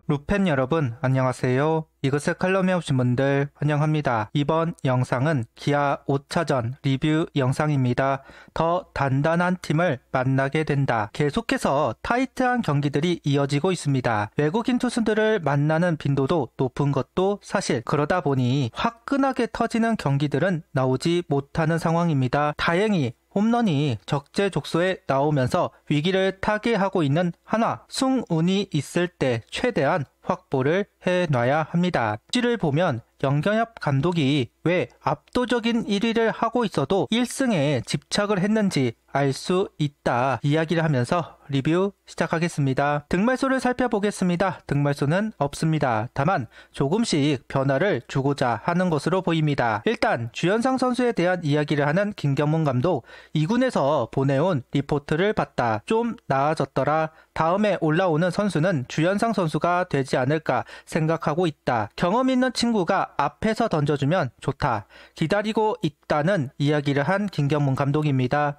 루펜 여러분 안녕하세요. 이것을 칼럼에 오신 분들 환영합니다. 이번 영상은 기아 5차전 리뷰 영상입니다. 더 단단한 팀을 만나게 된다. 계속해서 타이트한 경기들이 이어지고 있습니다. 외국인 투수들을 만나는 빈도도 높은 것도 사실. 그러다 보니 화끈하게 터지는 경기들은 나오지 못하는 상황입니다. 다행히 홈런이 적재적소에 나오면서 위기를 타개하고 있는 하나, 승운이 있을 때 최대한 확보를 해놔야 합니다. 지를 보면 영경엽 감독이 왜 압도적인 1위를 하고 있어도 1승에 집착을 했는지 알 수 있다 이야기를 하면서 리뷰 시작하겠습니다. 득말소를 살펴보겠습니다. 득말소는 없습니다. 다만 조금씩 변화를 주고자 하는 것으로 보입니다. 일단 주현상 선수에 대한 이야기를 하는 김경문 감독, 2군에서 보내온 리포트를 봤다. 좀 나아졌더라. 다음에 올라오는 선수는 주현상 선수가 되지 않을까 생각하고 있다. 경험 있는 친구가 앞에서 던져주면 좋다. 기다리고 있다는 이야기를 한 김경문 감독입니다.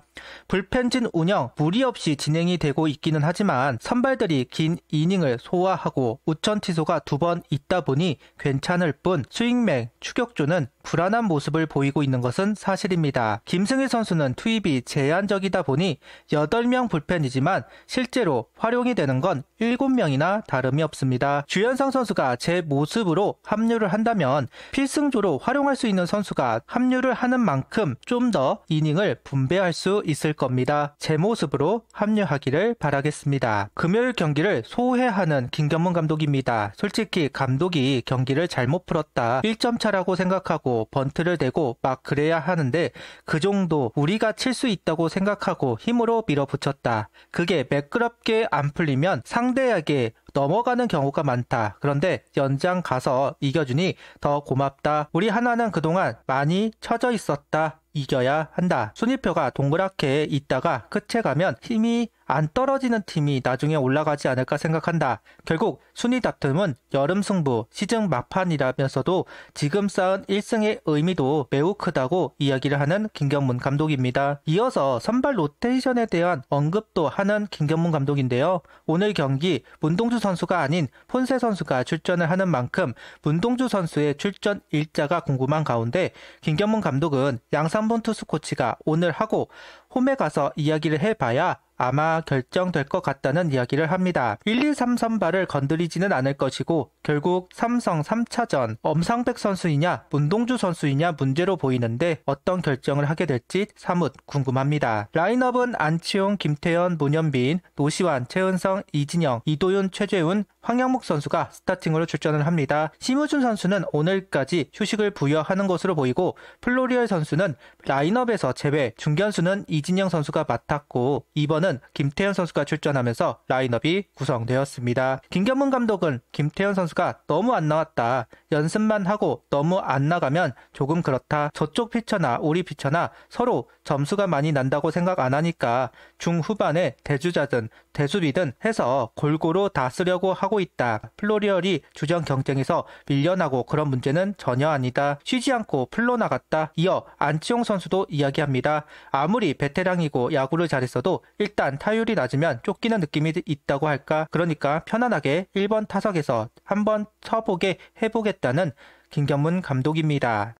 불펜진 운영 무리 없이 진행이 되고 있기는 하지만 선발들이 긴 이닝을 소화하고 우천 취소가 2번 있다 보니 괜찮을 뿐 스윙맥, 추격조는 불안한 모습을 보이고 있는 것은 사실입니다. 김승일 선수는 투입이 제한적이다 보니 8명 불펜이지만 실제로 활용이 되는 건 7명이나 다름이 없습니다. 주현상 선수가 제 모습으로 합류를 한다면 필승조로 활용할 수 있는 선수가 합류를 하는 만큼 좀 더 이닝을 분배할 수 있을 겁니다. 제 모습으로 합류하기를 바라겠습니다. 금요일 경기를 소회하는 김경문 감독입니다. 솔직히 감독이 경기를 잘못 풀었다. 1점 차라고 생각하고 번트를 대고 막 그래야 하는데 그 정도 우리가 칠 수 있다고 생각하고 힘으로 밀어붙였다. 그게 매끄럽게 안 풀리면 상대에게 넘어가는 경우가 많다. 그런데 연장 가서 이겨주니 더 고맙다. 우리 하나는 그동안 많이 처져 있었다. 이겨야 한다. 순위표가 동그랗게 있다가 끝에 가면 힘이 안 떨어지는 팀이 나중에 올라가지 않을까 생각한다. 결국 순위 다툼은 여름 승부, 시즌 막판이라면서도 지금 쌓은 1승의 의미도 매우 크다고 이야기를 하는 김경문 감독입니다. 이어서 선발 로테이션에 대한 언급도 하는 김경문 감독인데요. 오늘 경기 문동주 선수가 아닌 폰세 선수가 출전을 하는 만큼 문동주 선수의 출전 일자가 궁금한 가운데 김경문 감독은 양상본 투수 코치가 오늘 하고 홈에 가서 이야기를 해봐야 아마 결정될 것 같다는 이야기를 합니다. 1, 2, 3 선발을 건드리지는 않을 것이고 결국 삼성 3차전 엄상백 선수이냐 문동주 선수이냐 문제로 보이는데 어떤 결정을 하게 될지 사뭇 궁금합니다. 라인업은 안치홍, 김태현, 문현빈, 노시환, 최은성, 이진영, 이도윤, 최재훈, 황영목 선수가 스타팅으로 출전을 합니다. 심우준 선수는 오늘까지 휴식을 부여하는 것으로 보이고 플로리얼 선수는 라인업에서 제외, 중견수는 이진영 선수가 맡았고 2번은 김태현 선수가 출전하면서 라인업이 구성되었습니다. 김경문 감독은 김태현 선수가 너무 안 나왔다. 연습만 하고 너무 안 나가면 조금 그렇다. 저쪽 피처나 우리 피처나 서로 점수가 많이 난다고 생각 안 하니까 중후반에 대주자든 대수비든 해서 골고루 다 쓰려고 하고 있다. 플로리얼이 주전 경쟁에서 밀려나고 그런 문제는 전혀 아니다. 쉬지 않고 풀로 나갔다. 이어 안치홍 선수도 이야기합니다. 아무리 베테랑이고 야구를 잘했어도 일단 타율이 낮으면 쫓기는 느낌이 있다고 할까? 그러니까 편안하게 1번 타석에서 한번 쳐보게 해보겠다는 김경문 감독입니다.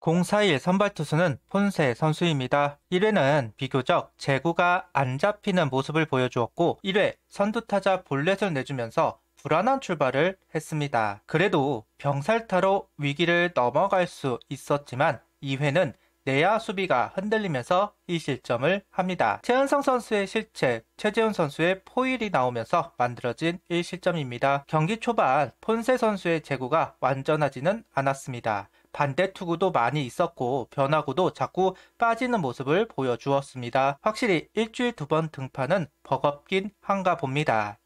041 선발 투수는 폰세 선수입니다. 1회는 비교적 제구가 안 잡히는 모습을 보여주었고 1회 선두타자 볼넷을 내주면서 불안한 출발을 했습니다. 그래도 병살타로 위기를 넘어갈 수 있었지만 2회는 내야 수비가 흔들리면서 2실점을 합니다. 최은성 선수의 실책, 최재훈 선수의 포일이 나오면서 만들어진 1실점입니다. 경기 초반 폰세 선수의 제구가 완전하지는 않았습니다. 반대 투구도 많이 있었고 변화구도 자꾸 빠지는 모습을 보여주었습니다. 확실히 일주일 2번 등판은 버겁긴 한가 봅니다.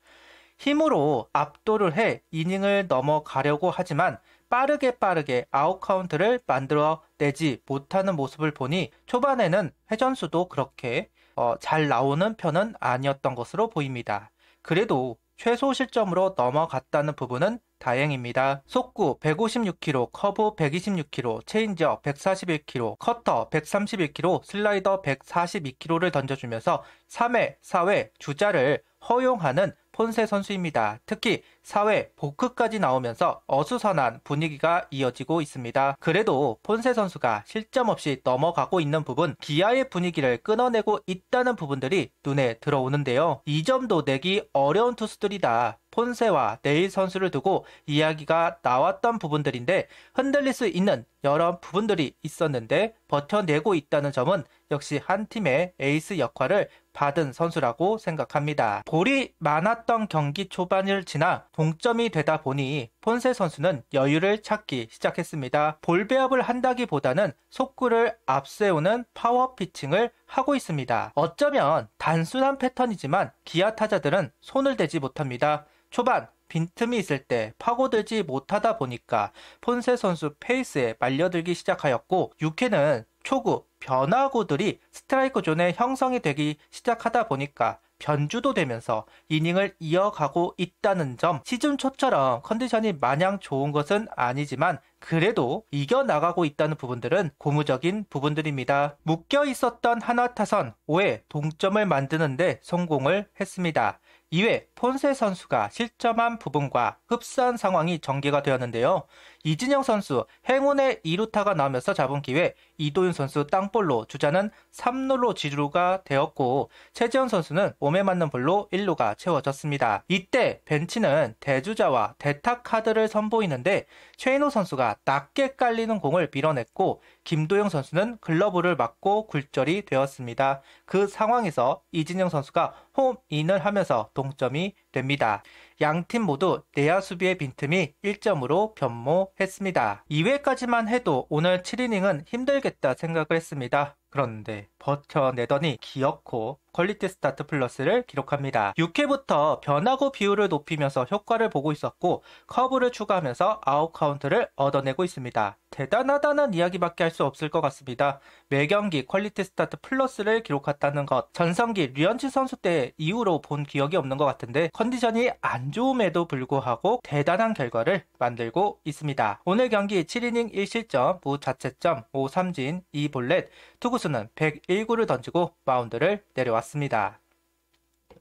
힘으로 압도를 해 이닝을 넘어가려고 하지만 빠르게 아웃카운트를 만들어내지 못하는 모습을 보니 초반에는 회전수도 그렇게 잘 나오는 편은 아니었던 것으로 보입니다. 그래도 최소 실점으로 넘어갔다는 부분은 다행입니다. 속구 156km, 커브 126km, 체인지업 141km, 커터 131km, 슬라이더 142km를 던져주면서 3회, 4회 주자를 허용하는 폰세 선수입니다. 특히 4회 보크까지 나오면서 어수선한 분위기가 이어지고 있습니다. 그래도 폰세 선수가 실점 없이 넘어가고 있는 부분, 기아의 분위기를 끊어내고 있다는 부분들이 눈에 들어오는데요. 이 점도 내기 어려운 투수들이다. 폰세와 네일 선수를 두고 이야기가 나왔던 부분들인데 흔들릴 수 있는 여러 부분들이 있었는데 버텨내고 있다는 점은 역시 한 팀의 에이스 역할을 받은 선수라고 생각합니다. 볼이 많았던 경기 초반을 지나 동점이 되다 보니 폰세 선수는 여유를 찾기 시작했습니다. 볼 배합을 한다기보다는 속구를 앞세우는 파워 피칭을 하고 있습니다. 어쩌면 단순한 패턴이지만 기아 타자들은 손을 대지 못합니다. 초반 빈틈이 있을 때 파고들지 못하다 보니까 폰세 선수 페이스에 말려들기 시작하였고 6회는 초구 변화구들이 스트라이크 존에 형성이 되기 시작하다 보니까 변주도 되면서 이닝을 이어가고 있다는 점, 시즌 초처럼 컨디션이 마냥 좋은 것은 아니지만 그래도 이겨나가고 있다는 부분들은 고무적인 부분들입니다. 묶여 있었던 하나 타선 5회 동점을 만드는데 성공을 했습니다. 2회 폰세 선수가 실점한 부분과 흡사한 상황이 전개가 되었는데요. 이진영 선수 행운의 2루타가 나오면서 잡은 기회, 이도윤 선수 땅볼로 주자는 3루로 지루가 되었고 최지현 선수는 몸에 맞는 볼로 1루가 채워졌습니다. 이때 벤치는 대주자와 대타 카드를 선보이는데 최인호 선수가 낮게 깔리는 공을 밀어냈고 김도영 선수는 글러브를 맞고 굴절이 되었습니다. 그 상황에서 이진영 선수가 홈인을 하면서 동점이 됩니다. 양팀 모두 내야 수비의 빈틈이 1점으로 변모했습니다. 2회까지만 해도 오늘 7이닝은 힘들겠다 생각을 했습니다. 그런데 버텨내더니 기어코 퀄리티 스타트 플러스를 기록합니다. 6회부터 변화구 비율을 높이면서 효과를 보고 있었고 커브를 추가하면서 아웃 카운트를 얻어내고 있습니다. 대단하다는 이야기밖에 할 수 없을 것 같습니다. 매경기 퀄리티 스타트 플러스를 기록했다는 것, 전성기 류현진 선수 때 이후로 본 기억이 없는 것 같은데 컨디션이 안 좋음에도 불구하고 대단한 결과를 만들고 있습니다. 오늘 경기 7이닝 1실점, 무자책점, 5삼진, 2볼넷, 투구수는 101구를 던지고 마운드를 내려왔습니다.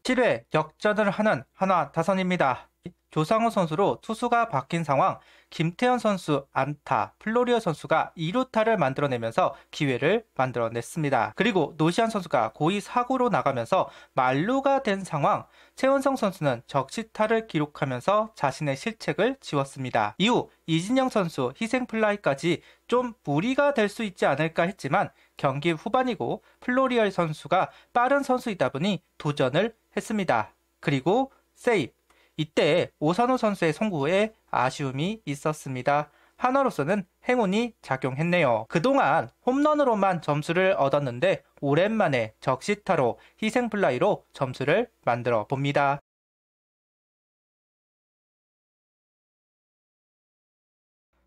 7회 역전을 하는 하나 타선입니다. 조상우 선수로 투수가 바뀐 상황, 김태현 선수 안타, 플로리오 선수가 2루타를 만들어내면서 기회를 만들어냈습니다. 그리고 노시안 선수가 고의 사구로 나가면서 만루가 된 상황, 최원성 선수는 적시타를 기록하면서 자신의 실책을 지웠습니다. 이후 이진영 선수 희생플라이까지 좀 무리가 될 수 있지 않을까 했지만 경기 후반이고 플로리얼 선수가 빠른 선수이다 보니 도전을 했습니다. 그리고 세이브. 이때 오선호 선수의 송구에 아쉬움이 있었습니다. 하나로서는 행운이 작용했네요. 그동안 홈런으로만 점수를 얻었는데 오랜만에 적시타로 희생플라이로 점수를 만들어 봅니다.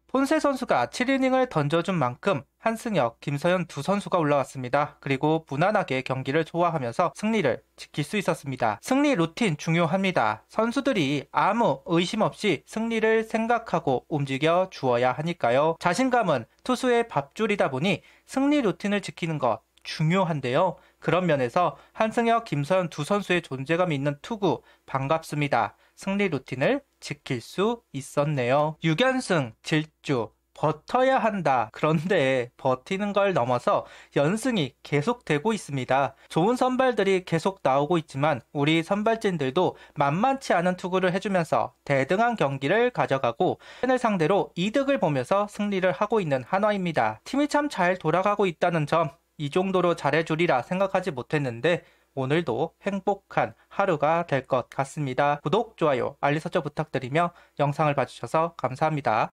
폰세 선수가 7이닝을 던져준 만큼 한승혁, 김서현 두 선수가 올라왔습니다. 그리고 무난하게 경기를 소화하면서 승리를 지킬 수 있었습니다. 승리 루틴 중요합니다. 선수들이 아무 의심 없이 승리를 생각하고 움직여 주어야 하니까요. 자신감은 투수의 밥줄이다 보니 승리 루틴을 지키는 것 중요한데요. 그런 면에서 한승혁, 김서현 두 선수의 존재감이 있는 투구 반갑습니다. 승리 루틴을 지킬 수 있었네요. 6연승, 질주, 버텨야 한다. 그런데 버티는 걸 넘어서 연승이 계속되고 있습니다. 좋은 선발들이 계속 나오고 있지만 우리 선발진들도 만만치 않은 투구를 해주면서 대등한 경기를 가져가고 팬을 상대로 이득을 보면서 승리를 하고 있는 한화입니다. 팀이 참 잘 돌아가고 있다는 점, 이 정도로 잘해주리라 생각하지 못했는데 오늘도 행복한 하루가 될 것 같습니다. 구독, 좋아요, 알림 설정 부탁드리며 영상을 봐주셔서 감사합니다.